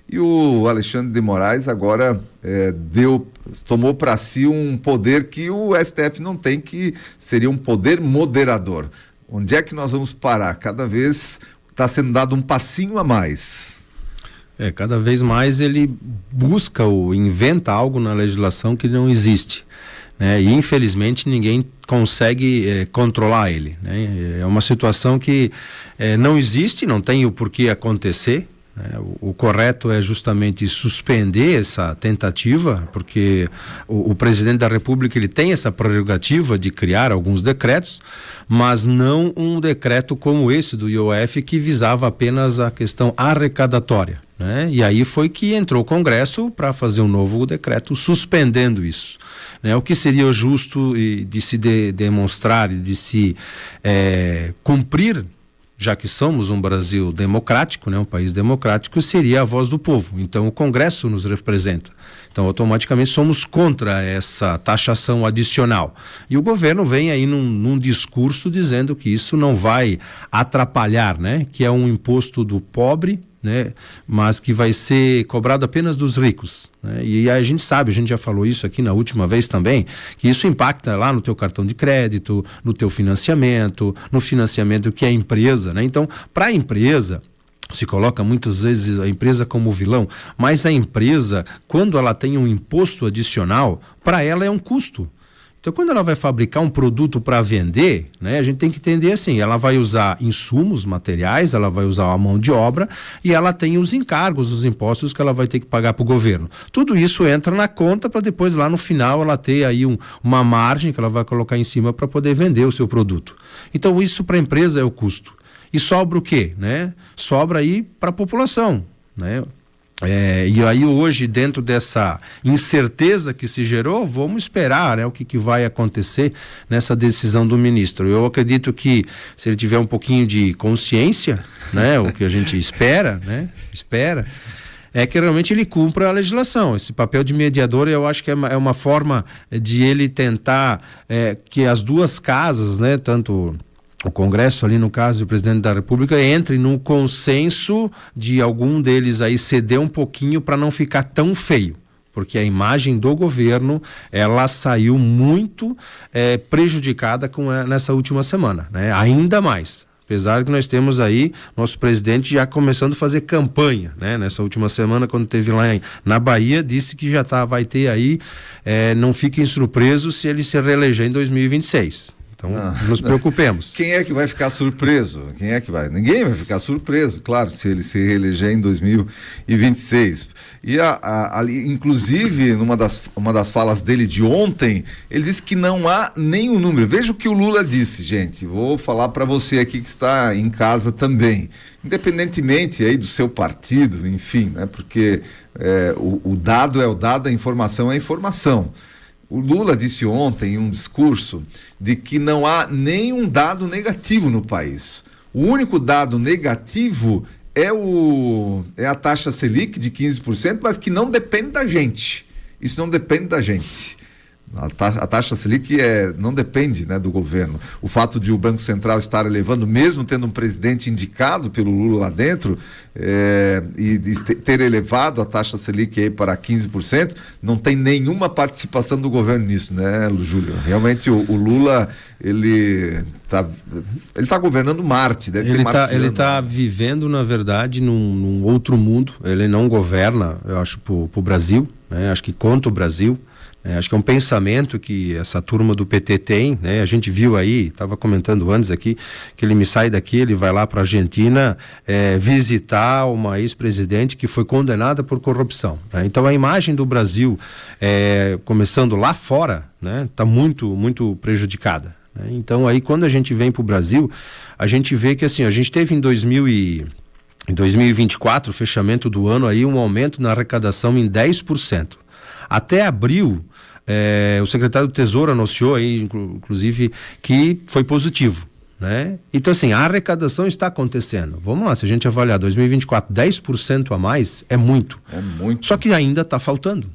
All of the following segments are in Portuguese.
e o Alexandre de Moraes agora tomou para si um poder que o STF não tem, que seria um poder moderador. Onde é que nós vamos parar? Cada vez está sendo dado um passinho a mais. Cada vez mais ele busca ou inventa algo na legislação que não existe, né? E infelizmente ninguém consegue controlar ele, né? É uma situação que não existe, não tem o porquê acontecer, né? O correto é justamente suspender essa tentativa, porque o presidente da República ele tem essa prerrogativa de criar alguns decretos, mas não um decreto como esse do IOF, que visava apenas a questão arrecadatória, né? E aí foi que entrou o Congresso para fazer um novo decreto suspendendo isso, né? O que seria justo de se demonstrar e de se cumprir, já que somos um Brasil democrático, né, um país democrático, seria a voz do povo. Então o Congresso nos representa. Então automaticamente somos contra essa taxação adicional. E o governo vem aí num discurso dizendo que isso não vai atrapalhar, né, que é um imposto do pobre, né, mas que vai ser cobrado apenas dos ricos, né? E a gente sabe, a gente já falou isso aqui na última vez também, que isso impacta lá no teu cartão de crédito, no teu financiamento, no financiamento que é a empresa, né? Então, para a empresa, se coloca muitas vezes a empresa como vilão, mas a empresa, quando ela tem um imposto adicional, para ela é um custo. Então, quando ela vai fabricar um produto para vender, né, a gente tem que entender assim, ela vai usar insumos, materiais, ela vai usar a mão de obra e ela tem os encargos, os impostos que ela vai ter que pagar para o governo. Tudo isso entra na conta para depois lá no final ela ter aí uma margem que ela vai colocar em cima para poder vender o seu produto. Então, isso para a empresa é o custo. E sobra o quê, né? Sobra aí para a população, né? E aí hoje, dentro dessa incerteza que se gerou, vamos esperar, né, o que vai acontecer nessa decisão do ministro. Eu acredito que se ele tiver um pouquinho de consciência, né, o que a gente espera, né, é que realmente ele cumpra a legislação. Esse papel de mediador, eu acho que é uma forma de ele tentar que as duas casas, né, tanto o Congresso ali, no caso, o presidente da República, entre no consenso de algum deles aí ceder um pouquinho para não ficar tão feio, porque a imagem do governo, ela saiu muito prejudicada nessa última semana, né? Ainda mais, apesar que nós temos aí nosso presidente já começando a fazer campanha, né? Nessa última semana, quando teve lá na Bahia, disse que já vai ter aí, não fiquem surpresos se ele se reeleger em 2026. Então, nos preocupemos. Quem é que vai ficar surpreso? Quem é que vai? Ninguém vai ficar surpreso, claro, se ele se reeleger em 2026. E ali, inclusive, uma das falas dele de ontem, ele disse que não há nenhum número. Veja o que o Lula disse, gente. Vou falar para você aqui que está em casa também. Independentemente aí do seu partido, enfim, né? Porque o dado é o dado, a informação é a informação. O Lula disse ontem em um discurso de que não há nenhum dado negativo no país. O único dado negativo é a taxa Selic de 15%, mas que não depende da gente. Isso não depende da gente. A taxa Selic não depende, né, do governo. O fato de o Banco Central estar elevando, mesmo tendo um presidente indicado pelo Lula lá dentro, e ter elevado a taxa Selic aí para 15%, não tem nenhuma participação do governo nisso, né, Júlio? Realmente o Lula, ele tá governando Marte, deve ter marciano. Ele está vivendo, na verdade, num outro mundo. Ele não governa, eu acho, pro Brasil, né? Acho que contra o Brasil. Acho que é um pensamento que essa turma do PT tem, né? A gente viu aí, estava comentando antes aqui, que ele me sai daqui, ele vai lá para a Argentina visitar uma ex-presidente que foi condenada por corrupção, né? Então a imagem do Brasil, começando lá fora, né, está muito, muito prejudicada, né? Então aí quando a gente vem para o Brasil, a gente vê que assim, a gente teve em 2024, fechamento do ano, aí um aumento na arrecadação em 10%. Até abril, o secretário do Tesouro anunciou aí, inclusive, que foi positivo, né? Então, assim, a arrecadação está acontecendo. Vamos lá, se a gente avaliar 2024, 10% a mais, é muito. É muito. Só que ainda está faltando.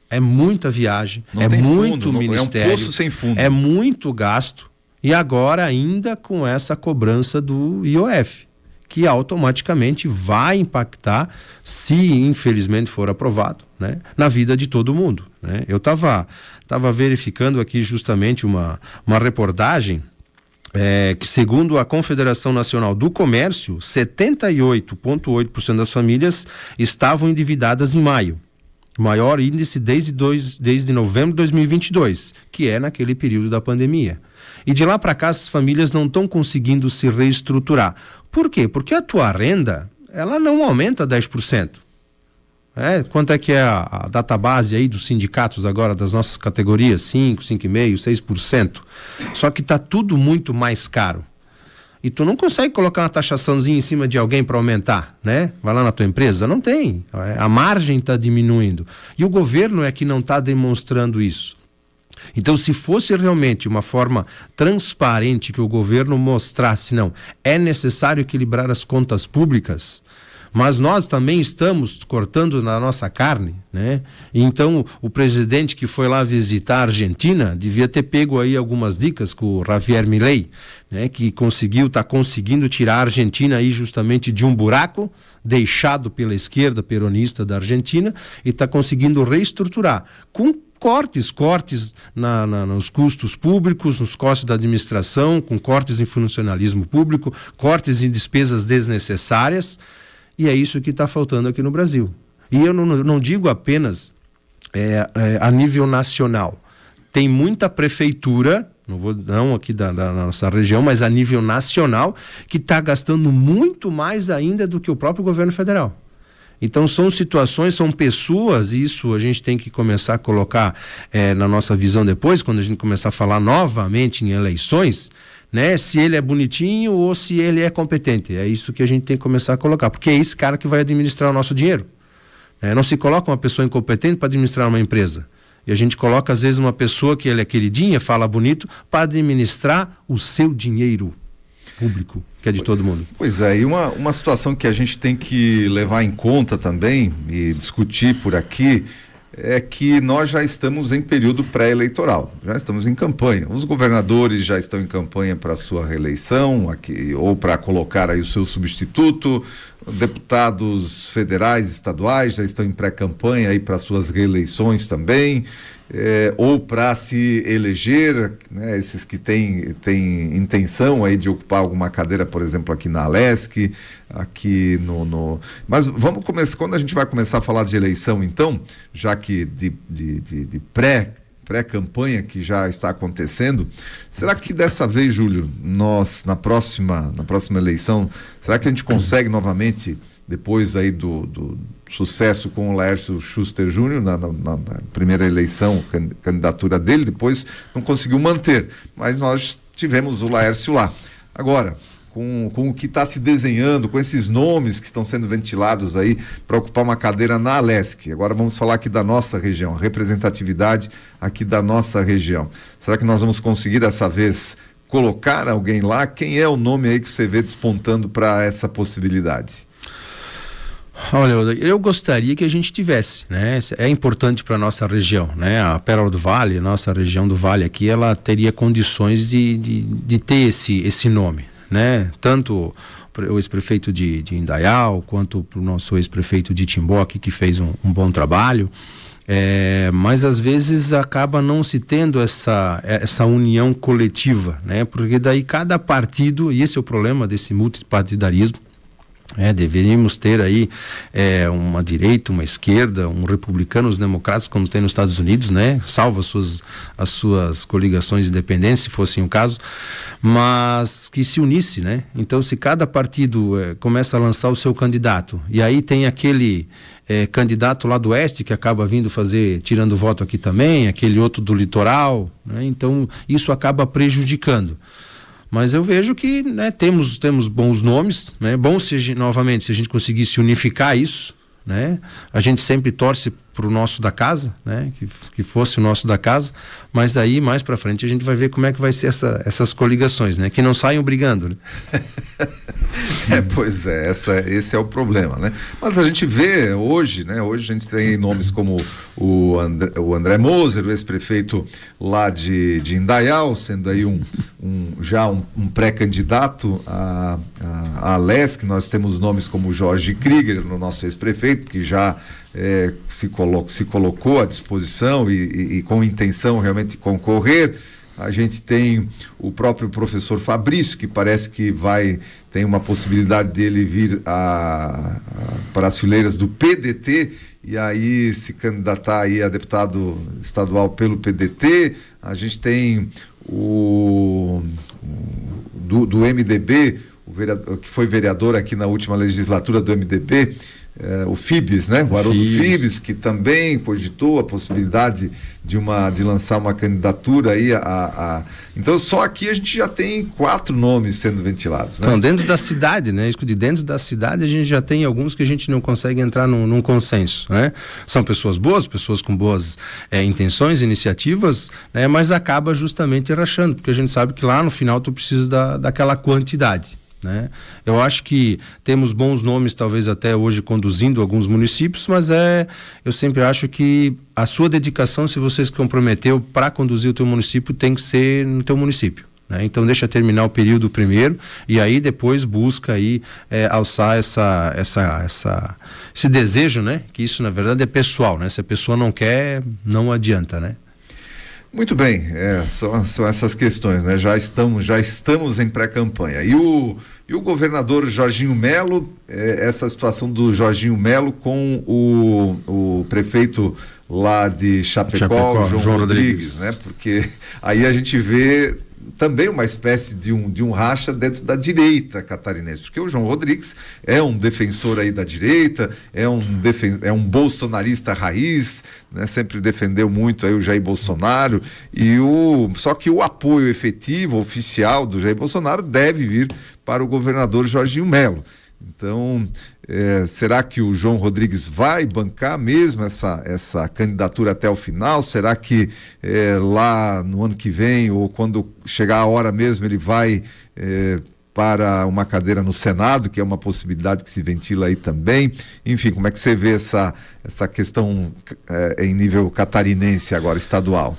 É muita viagem, não tem muito fundo, ministério, é um poço sem fundo. É muito gasto. E agora ainda com essa cobrança do IOF, que automaticamente vai impactar, se infelizmente for aprovado, né, na vida de todo mundo, né? Eu estava verificando aqui justamente uma reportagem que, segundo a Confederação Nacional do Comércio, 78,8% das famílias estavam endividadas em maio. Maior índice desde novembro de 2022, que é naquele período da pandemia. E de lá para cá, as famílias não estão conseguindo se reestruturar. Por quê? Porque a tua renda, ela não aumenta 10%. Quanto é que é a database aí dos sindicatos agora, das nossas categorias? 5, 5,5%, 6%. Só que está tudo muito mais caro. E tu não consegue colocar uma taxaçãozinha em cima de alguém para aumentar, né? Vai lá na tua empresa, não tem. A margem está diminuindo. E o governo é que não está demonstrando isso. Então, se fosse realmente uma forma transparente que o governo mostrasse, não, é necessário equilibrar as contas públicas, mas nós também estamos cortando na nossa carne, né? Então, o presidente que foi lá visitar a Argentina devia ter pego aí algumas dicas com o Javier Milei, né? Que está conseguindo tirar a Argentina aí justamente de um buraco deixado pela esquerda peronista da Argentina e está conseguindo reestruturar com cortes nos custos públicos, nos custos da administração, com cortes em funcionalismo público, cortes em despesas desnecessárias. E é isso que está faltando aqui no Brasil. E eu não digo apenas a nível nacional. Tem muita prefeitura, não aqui da nossa região, mas a nível nacional, que está gastando muito mais ainda do que o próprio governo federal. Então são situações, são pessoas, e isso a gente tem que começar a colocar na nossa visão depois, quando a gente começar a falar novamente em eleições, né, se ele é bonitinho ou se ele é competente. É isso que a gente tem que começar a colocar, porque é esse cara que vai administrar o nosso dinheiro. Não se coloca uma pessoa incompetente para administrar uma empresa. E a gente coloca, às vezes, uma pessoa que ele é queridinha, fala bonito, para administrar o seu dinheiro público, que é de todo mundo. Pois é, e uma situação que a gente tem que levar em conta também e discutir por aqui é que nós já estamos em período pré-eleitoral, já estamos em campanha. Os governadores já estão em campanha para a sua reeleição, aqui, ou para colocar aí o seu substituto, deputados federais, estaduais já estão em pré-campanha aí para suas reeleições também, ou para se eleger, né, esses que têm intenção aí de ocupar alguma cadeira, por exemplo, aqui na Alesc, aqui Mas vamos começar, quando a gente vai começar a falar de eleição, então, já que de pré-campanha que já está acontecendo, será que dessa vez, Júlio, nós, na próxima eleição, será que a gente consegue novamente, depois aí do sucesso com o Laércio Schuster Júnior na primeira eleição, candidatura dele, depois não conseguiu manter, mas nós tivemos o Laércio lá. Agora, com o que está se desenhando, com esses nomes que estão sendo ventilados aí para ocupar uma cadeira na Alesc. Agora vamos falar aqui da nossa região, a representatividade aqui da nossa região. Será que nós vamos conseguir dessa vez colocar alguém lá? Quem é o nome aí que você vê despontando para essa possibilidade? Olha, eu gostaria que a gente tivesse, né? É importante para a nossa região, né? A Pérola do Vale, a nossa região do Vale aqui, ela teria condições de ter esse nome, né? Tanto o ex-prefeito de Indaial, quanto o nosso ex-prefeito de Timbó aqui, que fez um bom trabalho, mas às vezes acaba não se tendo essa união coletiva, né? Porque daí cada partido, e esse é o problema desse multipartidarismo, deveríamos ter aí uma direita, uma esquerda, um republicano, os democratas, como tem nos Estados Unidos, né? Salvo as suas coligações independentes, se fosse o caso, mas que se unisse, né? Então, se cada partido começa a lançar o seu candidato, e aí tem aquele candidato lá do oeste que acaba vindo tirando voto aqui também, aquele outro do litoral, né? Então, isso acaba prejudicando. Mas eu vejo que, né, temos bons nomes, né? Bom se a gente conseguisse unificar isso, né? A gente sempre torce o nosso da casa, né? Que fosse o nosso da casa, mas daí mais para frente a gente vai ver como é que vai ser essas coligações, né? Que não saiam brigando, né? Pois é, esse é o problema, né? Mas a gente vê hoje, né? Hoje a gente tem nomes como o André Moser, o ex-prefeito lá de Indaial, sendo aí já um pré-candidato à LESC. Nós temos nomes como Jorge Krieger, no nosso ex-prefeito, que já se colocou à disposição e com intenção realmente de concorrer. A gente tem o próprio professor Fabrício, que parece que tem uma possibilidade dele vir para as fileiras do PDT e aí se candidatar aí a deputado estadual pelo PDT. A gente tem do MDB, que foi vereador aqui na última legislatura do MDB, o Fibes, né? O Haroldo Fibes, que também cogitou a possibilidade de lançar uma candidatura aí Então só aqui a gente já tem 4 nomes sendo ventilados, né? Então, dentro da cidade, né? Dentro da cidade a gente já tem alguns que a gente não consegue entrar num consenso, né? São pessoas boas, pessoas com boas intenções, iniciativas, né? Mas acaba justamente rachando, porque a gente sabe que lá no final tu precisa daquela quantidade, né? Eu acho que temos bons nomes, talvez até hoje conduzindo alguns municípios, mas eu sempre acho que a sua dedicação, se você se comprometeu para conduzir o teu município, tem que ser no teu município, né? Então deixa terminar o período primeiro e aí depois busca aí alçar esse desejo, né? Que isso na verdade é pessoal, né? Se a pessoa não quer, não adianta, né? Muito bem, são essas questões, né? Já estamos em pré-campanha. E o governador Jorginho Melo, essa situação do Jorginho Melo com o prefeito lá de Chapecó, João Rodrigues, né? Porque aí a gente vê também uma espécie de um racha dentro da direita catarinense, porque o João Rodrigues é um defensor aí da direita, é um bolsonarista raiz, né? Sempre defendeu muito aí o Jair Bolsonaro, só que o apoio efetivo, oficial do Jair Bolsonaro deve vir para o governador Jorginho Melo. Então, será que o João Rodrigues vai bancar mesmo essa candidatura até o final? Será que lá no ano que vem, ou quando chegar a hora mesmo, ele vai para uma cadeira no Senado, que é uma possibilidade que se ventila aí também? Enfim, como é que você vê essa questão em nível catarinense agora, estadual?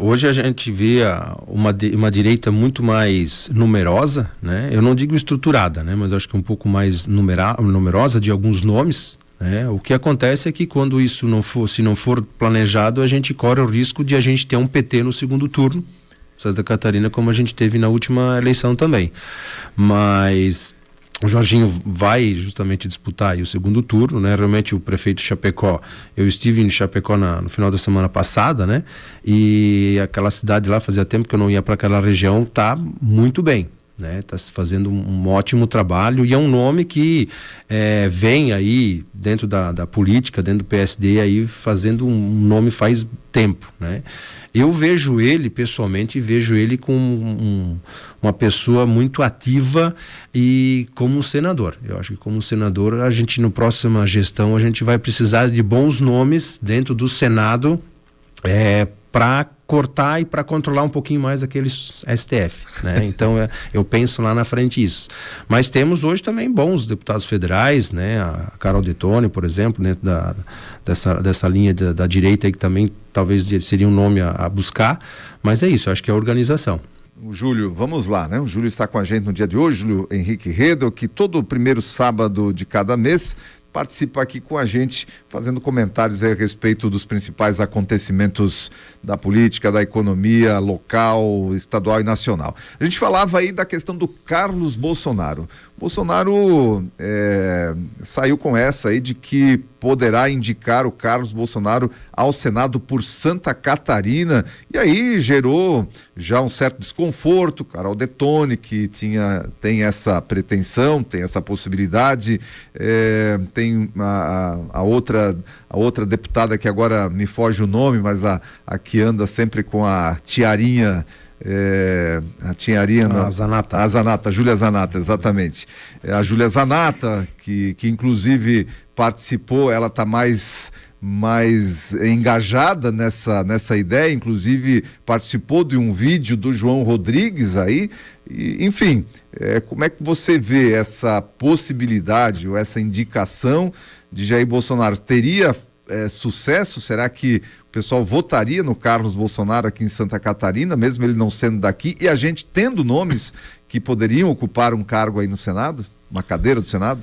Hoje a gente vê uma direita muito mais numerosa, né? Eu não digo estruturada, né? Mas acho que um pouco mais numerosa de alguns nomes, né? O que acontece é que quando isso se não for planejado, a gente corre o risco de a gente ter um PT no segundo turno, Santa Catarina, como a gente teve na última eleição também. Mas o Jorginho vai justamente disputar aí o segundo turno, né? Realmente o prefeito de Chapecó, eu estive em Chapecó no final da semana passada, né? E aquela cidade lá, fazia tempo que eu não ia para aquela região, tá muito bem, né? Tá se fazendo um ótimo trabalho e é um nome que vem aí dentro da política, dentro do PSD aí fazendo um nome faz tempo, né? Eu vejo ele, pessoalmente, como uma pessoa muito ativa e como senador. Eu acho que como senador, na próxima gestão, a gente vai precisar de bons nomes dentro do Senado para cortar e para controlar um pouquinho mais aqueles STF, né? Então eu penso lá na frente isso. Mas temos hoje também bons deputados federais, né? A Carol Detone, por exemplo, dentro dessa linha da direita aí, que também talvez seria um nome a buscar, mas é isso, eu acho que é a organização. O Júlio, vamos lá, né? O Júlio está com a gente no dia de hoje, Júlio Henrique Redel, que todo primeiro sábado de cada mês participa aqui com a gente, fazendo comentários a respeito dos principais acontecimentos da política, da economia local, estadual e nacional. A gente falava aí da questão do Carlos Bolsonaro. Bolsonaro saiu com essa aí de que poderá indicar o Carlos Bolsonaro ao Senado por Santa Catarina, e aí gerou já um certo desconforto. Carol Detone, que tem essa pretensão, tem essa possibilidade, tem a outra deputada que agora me foge o nome, mas a que anda sempre com a tiarinha, Zanata. A Zanata, Júlia Zanata, exatamente. A Júlia Zanata, que inclusive participou, ela está mais mais engajada nessa ideia, inclusive participou de um vídeo do João Rodrigues aí, enfim, como é que você vê essa possibilidade ou essa indicação de Jair Bolsonaro? Teria sucesso? Será que o pessoal votaria no Carlos Bolsonaro aqui em Santa Catarina, mesmo ele não sendo daqui, e a gente tendo nomes que poderiam ocupar um cargo aí no Senado, uma cadeira do Senado?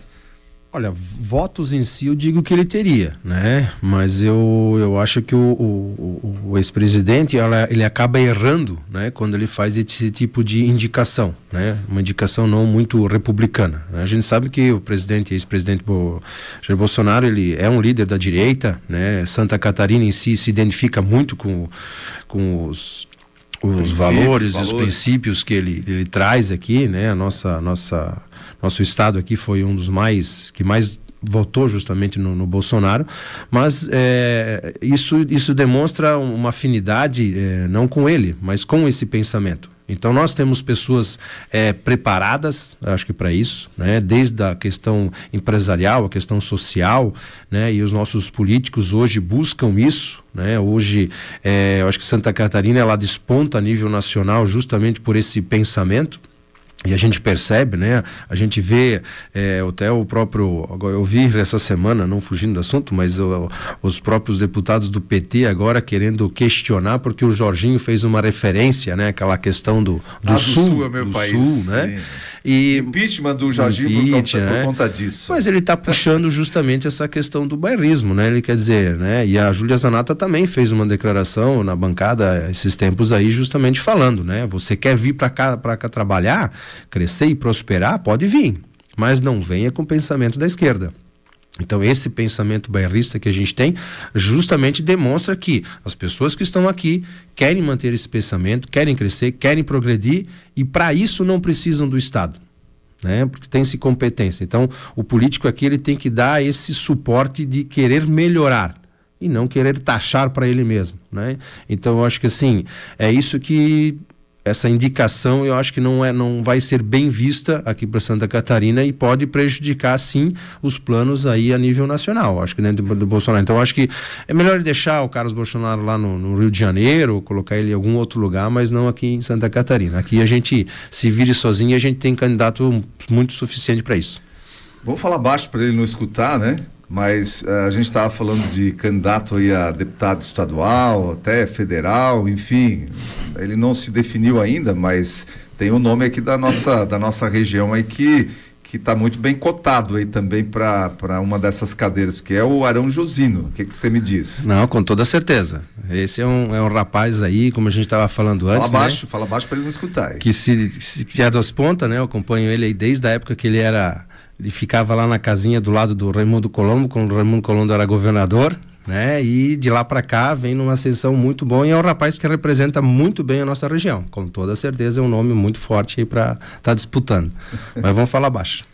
Olha, votos em si eu digo que ele teria, né? Mas eu acho que o ex-presidente, ele acaba errando, né? Quando ele faz esse tipo de indicação, né? Uma indicação não muito republicana, né? A gente sabe que o ex-presidente Jair Bolsonaro, ele é um líder da direita, né? Santa Catarina em si se identifica muito com os valores e os princípios que ele traz aqui, né? Nosso estado aqui foi um dos que mais votou justamente no Bolsonaro, mas isso demonstra uma afinidade não com ele, mas com esse pensamento. Então nós temos pessoas preparadas, acho que para isso, né? Desde a questão empresarial, a questão social, né? E os nossos políticos hoje buscam isso, né? Hoje eu acho que Santa Catarina ela desponta a nível nacional justamente por esse pensamento. E a gente percebe, né? A gente vê até o próprio... Agora eu vi essa semana, não fugindo do assunto, mas os próprios deputados do PT agora querendo questionar, porque o Jorginho fez uma referência, né? Aquela questão do Sul, é meu país, Sul, né? E impeachment do Jorginho por conta disso. Mas ele está puxando justamente essa questão do bairrismo, né? Ele quer dizer, né? E a Júlia Zanatta também fez uma declaração na bancada esses tempos aí, justamente falando, né? Você quer vir para cá trabalhar, crescer e prosperar, pode vir, mas não venha com o pensamento da esquerda. Então esse pensamento bairrista que a gente tem justamente demonstra que as pessoas que estão aqui querem manter esse pensamento, querem crescer, querem progredir e para isso não precisam do Estado, né? Porque tem-se competência. Então o político aqui ele tem que dar esse suporte de querer melhorar e não querer taxar para ele mesmo, né? Então eu acho que assim, é isso que essa indicação eu acho que não vai ser bem vista aqui para Santa Catarina e pode prejudicar sim os planos aí a nível nacional, acho que dentro do Bolsonaro. Então acho que é melhor deixar o Carlos Bolsonaro lá no Rio de Janeiro, colocar ele em algum outro lugar, mas não aqui em Santa Catarina. Aqui a gente se vire sozinho e a gente tem candidato muito suficiente para isso. Vamos falar baixo para ele não escutar, né? Mas a gente estava falando de candidato aí a deputado estadual, até federal, enfim, ele não se definiu ainda, mas tem um nome aqui da nossa região aí que está muito bem cotado aí também para uma dessas cadeiras, que é o Arão Josino. O que você me diz? Não, com toda certeza. Esse é um rapaz aí, como a gente estava falando antes, fala baixo para ele não escutar. Aí. Que que é das pontas, né? Eu acompanho ele aí desde a época que ele ficava lá na casinha do lado do Raimundo Colombo, quando o Raimundo Colombo era governador, né? E de lá para cá vem numa ascensão muito boa e é um rapaz que representa muito bem a nossa região. Com toda certeza é um nome muito forte aí para estar disputando. Mas vamos falar baixo.